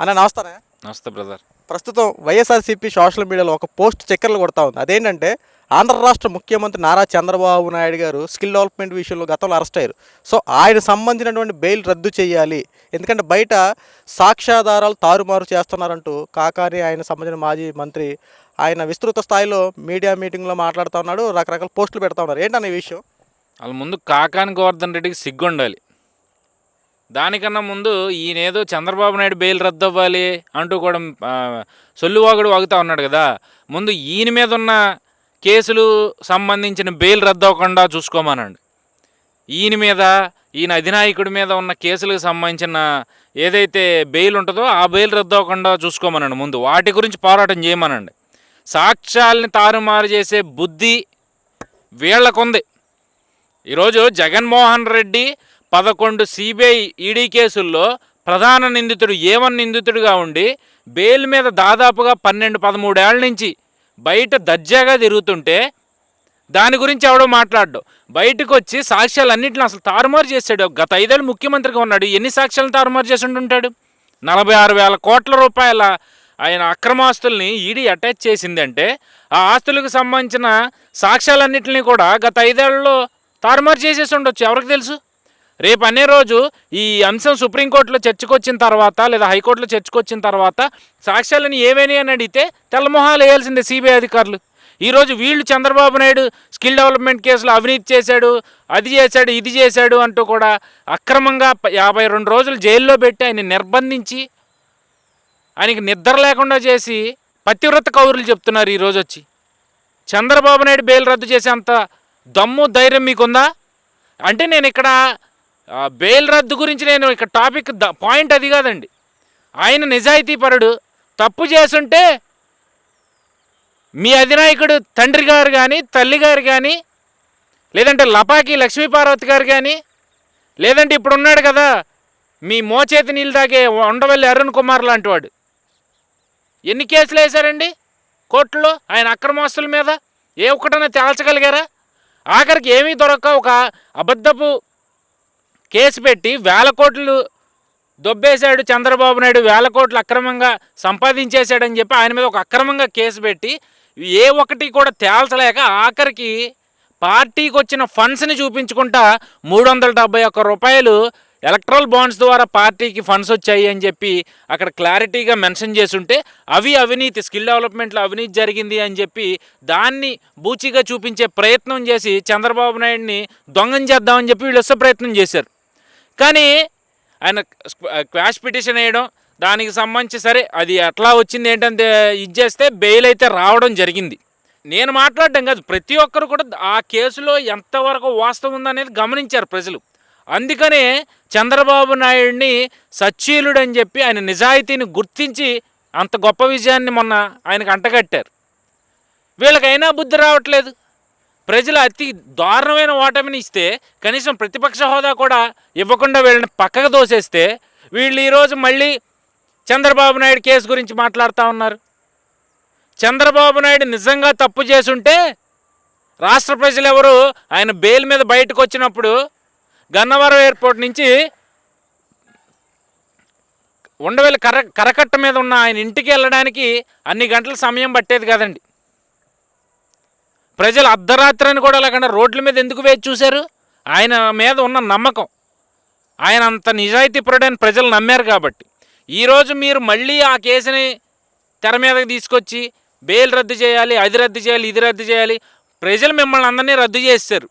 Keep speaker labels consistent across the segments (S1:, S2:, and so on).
S1: అన్న నమస్తే.
S2: నమస్తే బ్రదర్.
S1: ప్రస్తుతం వైఎస్ఆర్సీపీ సోషల్ మీడియాలో ఒక పోస్ట్ చక్కర్లు కొడతా ఉంది. అదేంటంటే ఆంధ్ర రాష్ట్ర ముఖ్యమంత్రి నారా చంద్రబాబు నాయుడు గారు స్కిల్ డెవలప్మెంట్ విషయంలో గతంలో అరెస్ట్ అయ్యారు. సో ఆయన సంబంధించినటువంటి బెయిల్ రద్దు చేయాలి, ఎందుకంటే బయట సాక్ష్యాధారాలు తారుమారు చేస్తున్నారంటూ కాకాని ఆయన సంబంధించిన మాజీ మంత్రి ఆయన విస్తృత స్థాయిలో మీడియా మీటింగ్లో మాట్లాడుతూ ఉన్నాడు, రకరకాల పోస్టులు పెడతా ఉన్నారు. ఏంటన్న ఈ విషయం?
S2: వాళ్ళ ముందు కాకాని గోవర్ధన్ రెడ్డికి సిగ్గు ఉండాలి. దానికన్నా ముందు ఈయనేదో చంద్రబాబు నాయుడు బెయిల్ రద్దు అవ్వాలి అంటూ కూడా సొల్లువాగుడు వాగుతూ ఉన్నాడు కదా. ముందు ఈయన మీద ఉన్న కేసులు సంబంధించిన బెయిల్ రద్దు అవ్వకుండా చూసుకోమనండి. ఈయన అధినాయకుడి మీద ఉన్న కేసులకు సంబంధించిన ఏదైతే బెయిల్ ఉంటుందో ఆ బెయిల్ రద్దు అవ్వకుండా చూసుకోమనండి. ముందు వాటి గురించి పోరాటం చేయమనండి. సాక్ష్యాలని తారుమారు చేసే బుద్ధి వీళ్ళకుంది. ఈరోజు జగన్మోహన్ రెడ్డి 11 సిబిఐ ఈడీ కేసుల్లో ప్రధాన నిందితుడు A1 నిందితుడిగా ఉండి బెయిల్ మీద దాదాపుగా 12-13 ఏళ్ల నుంచి బయట దర్జాగా తిరుగుతుంటే దాని గురించి ఎవడో మాట్లాడ్డు. బయటకు వచ్చి సాక్ష్యాలన్నింటిని అసలు తారుమారు చేశాడు. గత 5 ఏళ్ళు ముఖ్యమంత్రిగా ఉన్నాడు. ఎన్ని సాక్ష్యాలను తారుమారు చేసి ఉంటుంటాడు? 46,000 కోట్ల రూపాయల ఆయన అక్రమాస్తుల్ని ఈడీ అటాచ్ చేసిందంటే ఆ ఆస్తులకు సంబంధించిన సాక్ష్యాలన్నింటినీ కూడా గత 5 ఏళ్లలో తారుమారు చేసేసి ఉండొచ్చు. ఎవరికి తెలుసు? రేపు అనే రోజు ఈ అంశం సుప్రీంకోర్టులో చర్చకొచ్చిన తర్వాత లేదా హైకోర్టులో చర్చకొచ్చిన తర్వాత సాక్ష్యాలను ఏవైనా అని అడిగితే తెల్లమొహాలు వేయాల్సిందే సిబిఐ అధికారులు. ఈరోజు వీళ్ళు చంద్రబాబు నాయుడు స్కిల్ డెవలప్మెంట్ కేసులో అవినీతి చేశాడు, అది చేశాడు, ఇది చేశాడు అంటూ కూడా అక్రమంగా 52 రోజులు జైల్లో పెట్టి ఆయన నిర్బంధించి ఆయనకి నిద్ర లేకుండా చేసి పతివ్రత కౌరులు చెప్తున్నారు. ఈరోజు వచ్చి చంద్రబాబు నాయుడు బెయిల్ రద్దు చేసేంత దమ్ము ధైర్యం మీకుందా? అంటే నేను ఇక్కడ బెయిల్ రద్దు గురించి నేను ఇక్కడ టాపిక్ పాయింట్ అది కాదండి. ఆయన నిజాయితీపరుడు, తప్పు చేసుంటే మీ అధినాయకుడు తండ్రి గారు కానీ తల్లి గారు కానీ లేదంటే లపాకి లక్ష్మీపార్వతి గారు కానీ లేదంటే ఇప్పుడు ఉన్నాడు కదా మీ మోచేతి నీళ్ళు తాగే ఉండవల్లి అరుణ్ కుమార్ లాంటి వాడు ఎన్ని కేసులు వేశారండి కోర్టులో ఆయన అక్రమాస్తుల మీద? ఏ ఒక్కటన్నా తేల్చగలిగారా? ఆఖరికి ఏమీ దొరక్క ఒక అబద్ధపు కేసు పెట్టి 1000 కోట్లు దొబ్బేశాడు చంద్రబాబు నాయుడు, 1000 కోట్లు అక్రమంగా సంపాదించేశాడని చెప్పి ఆయన మీద ఒక అక్రమంగా కేసు పెట్టి ఏ ఒక్కటి కూడా తేల్చలేక ఆఖరికి పార్టీకి వచ్చిన ఫండ్స్ని చూపించుకుంటా 371 రూపాయలు ఎలక్ట్రల్ బాండ్స్ ద్వారా పార్టీకి ఫండ్స్ వచ్చాయి అని చెప్పి అక్కడ క్లారిటీగా మెన్షన్ చేసుంటే అవి అవినీతి, స్కిల్ డెవలప్మెంట్లో అవినీతి జరిగింది అని చెప్పి దాన్ని బూచిగా చూపించే ప్రయత్నం చేసి చంద్రబాబు నాయుడిని దొంగం చేద్దామని చెప్పి వీళ్ళు ప్రయత్నం చేశారు. కానీ ఆయన క్వాష్ పిటిషన్ వేయడం దానికి సంబంధించి సరే అది ఎట్లా వచ్చింది ఏంటంటే ఇది చేస్తే బెయిల్ అయితే రావడం జరిగింది. నేను మాట్లాడడం కాదు, ప్రతి ఒక్కరు కూడా ఆ కేసులో ఎంతవరకు వాస్తవం ఉందనేది గమనించారు ప్రజలు. అందుకనే చంద్రబాబు నాయుడిని సచ్చీలుడు అని చెప్పి ఆయన నిజాయితీని గుర్తించి అంత గొప్ప విజయాన్ని మొన్న ఆయనకు అంటగట్టారు. వీళ్ళకైనా బుద్ధి రావట్లేదు. ప్రజలు అతి దారుణమైన ఓటమిని ఇస్తే కనీసం ప్రతిపక్ష హోదా కూడా ఇవ్వకుండా వీళ్ళని పక్కకు దోసేస్తే వీళ్ళు ఈరోజు మళ్ళీ చంద్రబాబు నాయుడు కేసు గురించి మాట్లాడుతూ ఉన్నారు. చంద్రబాబు నాయుడు నిజంగా తప్పు చేసుంటే రాష్ట్ర ప్రజలు ఎవరు ఆయన బెయిల్ మీద బయటకు వచ్చినప్పుడు గన్నవరం ఎయిర్పోర్ట్ నుంచి ఉండవల్లి కరకట్ట మీద ఉన్న ఆయన ఇంటికి వెళ్ళడానికి అన్ని గంటల సమయం పట్టేది కదండి. ప్రజలు అర్ధరాత్రిని కూడా లేకుండా రోడ్ల మీద ఎందుకు వేచి చూశారు? ఆయన మీద ఉన్న నమ్మకం, ఆయన అంత నిజాయితీపరుడని ప్రజలు నమ్మారు కాబట్టి. ఈరోజు మీరు మళ్ళీ ఆ కేసుని తెర మీదకి తీసుకొచ్చి బెయిల్ రద్దు చేయాలి, అది రద్దు చేయాలి, ఇది రద్దు చేయాలి. ప్రజలు మిమ్మల్ని అందరినీ రద్దు చేశారు.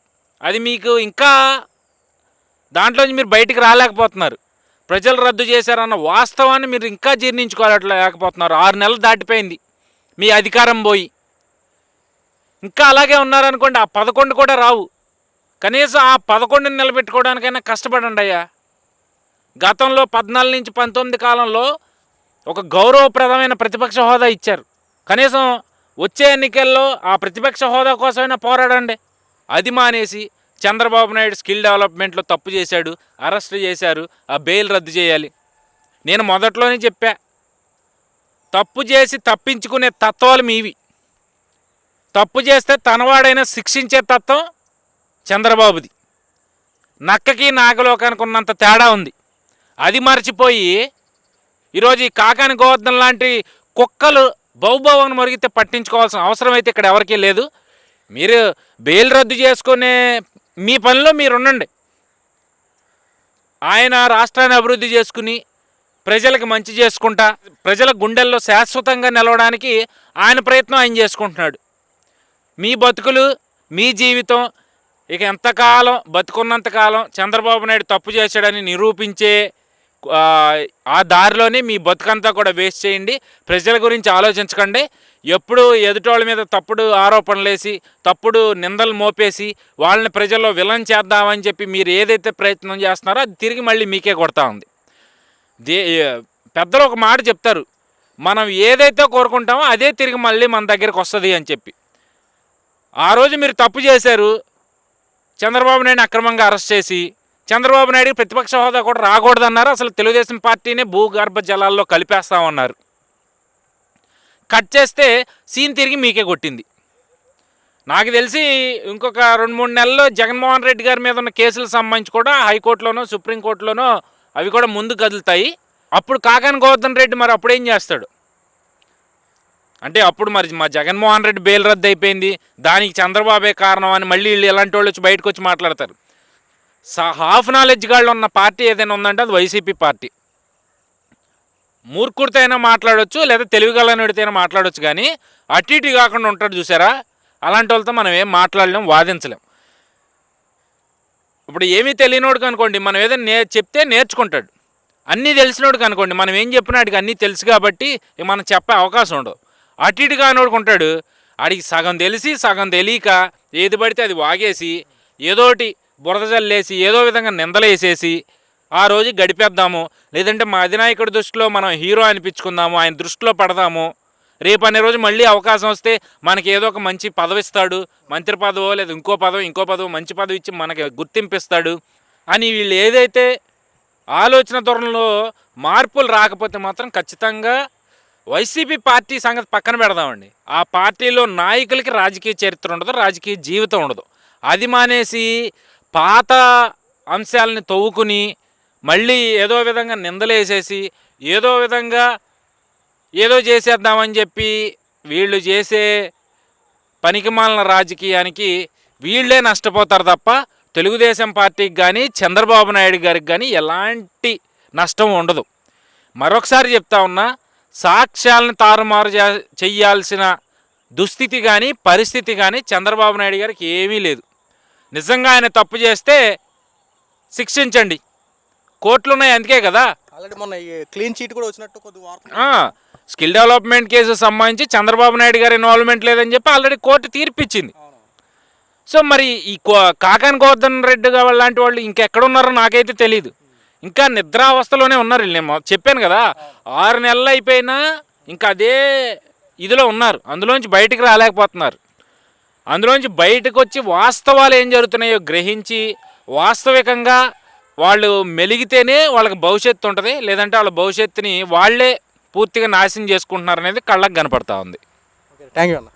S2: అది మీకు ఇంకా దాంట్లోంచి మీరు బయటికి రాలేకపోతున్నారు. ప్రజలు రద్దు చేశారన్న వాస్తవాన్ని మీరు ఇంకా జీర్ణించుకోలేకపోతున్నారు. 6 నెలలు దాటిపోయింది మీ అధికారం పోయి. ఇంకా అలాగే ఉన్నారనుకోండి, ఆ 11 కూడా రావు. కనీసం ఆ 11ని నిలబెట్టుకోవడానికైనా కష్టపడండి అయ్యా. గతంలో 14 నుంచి 19 కాలంలో ఒక గౌరవప్రదమైన ప్రతిపక్ష హోదా ఇచ్చారు. కనీసం వచ్చే ఎన్నికల్లో ఆ ప్రతిపక్ష హోదా కోసమైనా పోరాడండి. అది మానేసి చంద్రబాబు నాయుడు స్కిల్ డెవలప్మెంట్లో తప్పు చేశాడు, అరెస్ట్ చేశారు, ఆ బెయిల్ రద్దు చేయాలి. నేను మొదట్లోనే చెప్పా, తప్పు చేసి తప్పించుకునే తత్వాలు మీవి. తప్పు చేస్తే తనవాడైనా శిక్షించే తత్వం చంద్రబాబుది. నక్కకి నాగలోకానికి ఉన్నంత తేడా ఉంది. అది మర్చిపోయి ఈరోజు ఈ కాకాని గోవర్ధన్ లాంటి కుక్కలు బౌబౌని మొరిగితే పట్టించుకోవాల్సిన అవసరం అయితే ఇక్కడ ఎవరికీ లేదు. మీరు బెయిల్ రద్దు చేసుకునే మీ పనిలో మీరు ఉండండి. ఆయన రాష్ట్రాన్ని అభివృద్ధి చేసుకుని ప్రజలకు మంచి చేసుకుంటా ప్రజల గుండెల్లో శాశ్వతంగా నిలవడానికి ఆయన ప్రయత్నం ఆయన చేసుకుంటున్నాడు. మీ బతుకులు మీ జీవితం ఇక ఎంతకాలం బతుకున్నంతకాలం చంద్రబాబు నాయుడు తప్పు చేశాడని నిరూపించే ఆ దారిలోనే మీ బతుకంతా కూడా వేస్ట్ చేయండి. ప్రజల గురించి ఆలోచించకండి. ఎప్పుడు ఎదుటోళ్ళ మీద తప్పుడు ఆరోపణలు వేసి తప్పుడు నిందలు మోపేసి వాళ్ళని ప్రజల్లో విలన్ చేద్దామని చెప్పి మీరు ఏదైతే ప్రయత్నం చేస్తున్నారో అది తిరిగి మళ్ళీ మీకే కొడతా ఉంది. పెద్దలు ఒక మాట చెప్తారు, మనం ఏదైతే కోరుకుంటామో అదే తిరిగి మళ్ళీ మన దగ్గరికి వస్తుంది అని చెప్పి. ఆ రోజు మీరు తప్పు చేశారు, చంద్రబాబు నాయుడిని అక్రమంగా అరెస్ట్ చేసి చంద్రబాబు నాయుడికి ప్రతిపక్ష హోదా కూడా రాకూడదన్నారు. అసలు తెలుగుదేశం పార్టీనే భూగర్భ జలాల్లో కలిపేస్తామన్నారు. కట్ చేస్తే సీన్ తిరిగి మీకే కొట్టింది. నాకు తెలిసి ఇంకొక 2-3 నెలల్లో జగన్మోహన్ రెడ్డి గారి మీద ఉన్న కేసులకు సంబంధించి కూడా హైకోర్టులోనో సుప్రీంకోర్టులోనో అవి కూడా ముందు కదులుతాయి. అప్పుడు కాకాని గోవర్ధన్ రెడ్డి మరి అప్పుడేం చేస్తాడు అంటే అప్పుడు మరి మా జగన్మోహన్ రెడ్డి బెయిల్ రద్దు అయిపోయింది, దానికి చంద్రబాబే కారణం అని మళ్ళీ వీళ్ళు ఎలాంటి వాళ్ళు వచ్చి బయటకు వచ్చి మాట్లాడతారు. హాఫ్ నాలెడ్జ్ గాళ్ళు ఉన్న పార్టీ ఏదైనా ఉందంటే అది వైసీపీ పార్టీ. మూర్ఖుడితో అయినా మాట్లాడవచ్చు, లేదా తెలివిగలనుడితో అయినా మాట్లాడవచ్చు, కానీ అటు ఇటు కాకుండా ఉంటాడు చూసారా, అలాంటి వాళ్ళతో మనం ఏం మాట్లాడలేం, వాదించలేం. ఇప్పుడు ఏమీ తెలియనోడికి అనుకోండి మనం ఏదైనా చెప్తే నేర్చుకుంటాడు. అన్నీ తెలిసినోడికి అనుకోండి మనం ఏం చెప్పినాడికి అన్నీ తెలుసు కాబట్టి మనం చెప్పే అవకాశం ఉండదు. అటు ఇటు కానోడికి ఉంటాడు, ఆడికి సగం తెలిసి సగం తెలియక ఏది పడితే అది వాగేసి ఏదోటి బురద జల్లేసి ఏదో విధంగా నిందలేసేసి ఆ రోజు గడిపేద్దాము, లేదంటే మా అధినాయకుడి దృష్టిలో మనం హీరో అనిపించుకుందాము, ఆయన దృష్టిలో పడదాము, రేపు అనే రోజు మళ్ళీ అవకాశం వస్తే మనకి ఏదో ఒక మంచి పదవి ఇస్తాడు, మంత్రి పదవో లేదా ఇంకో పదవి మంచి పదవి ఇచ్చి మనకి గుర్తింపిస్తాడు అని వీళ్ళు ఏదైతే ఆలోచన ధోరణిలో మార్పులు రాకపోతే మాత్రం ఖచ్చితంగా వైసీపీ పార్టీ సంగతి పక్కన పెడదామండి. ఆ పార్టీలో నాయకులకి రాజకీయ చరిత్ర ఉండదు, రాజకీయ జీవితం ఉండదు. అది మానేసి పాత అంశాలని తవ్వుకుని మళ్ళీ ఏదో విధంగా నిందలేసేసి ఏదో విధంగా ఏదో చేసేద్దామని చెప్పి వీళ్ళు చేసే పనికిమాలిన రాజకీయానికి వీళ్ళే నష్టపోతారు తప్ప తెలుగుదేశం పార్టీకి కానీ చంద్రబాబు నాయుడు గారికి కానీ ఎలాంటి నష్టం ఉండదు. మరొకసారి చెప్తా ఉన్నా, సాక్ష్యాలను తారుమారు చెయ్యాల్సిన దుస్థితి కానీ పరిస్థితి కానీ చంద్రబాబు నాయుడు గారికి ఏమీ లేదు. నిజంగా ఆయన తప్పు చేస్తే శిక్షించండి, కోర్టులు ఉన్నాయి అందుకే కదా.
S1: ఆల్రెడీ మొన్న క్లీన్ చీట్ కూడా వచ్చినట్టు కొద్ది
S2: స్కిల్ డెవలప్మెంట్ కేసు సంబంధించి చంద్రబాబు నాయుడు గారి ఇన్వాల్వ్మెంట్ లేదని చెప్పి ఆల్రెడీ కోర్టు తీర్పిచ్చింది. సో మరి ఈ కాకాని గోవర్ధన్ రెడ్డి లాంటి వాళ్ళు ఇంకెక్కడున్నారో నాకైతే తెలీదు. ఇంకా నిద్రావస్థలోనే ఉన్నారు. నేను చెప్పాను కదా, 6 నెలలు అయిపోయినా ఇంకా అదే ఇదిలో ఉన్నారు. అందులోంచి బయటికి రాలేకపోతున్నారు. అందులోంచి బయటకు వచ్చి వాస్తవాలు ఏం జరుగుతున్నాయో గ్రహించి వాస్తవికంగా వాళ్ళు మెలిగితేనే వాళ్ళకి భవిష్యత్తు ఉంటుంది, లేదంటే వాళ్ళ భవిష్యత్తుని వాళ్ళే పూర్తిగా నాశనం చేసుకుంటున్నారు అనేది కళ్ళకు కనపడతా ఉంది.
S1: థ్యాంక్ యూ అన్న.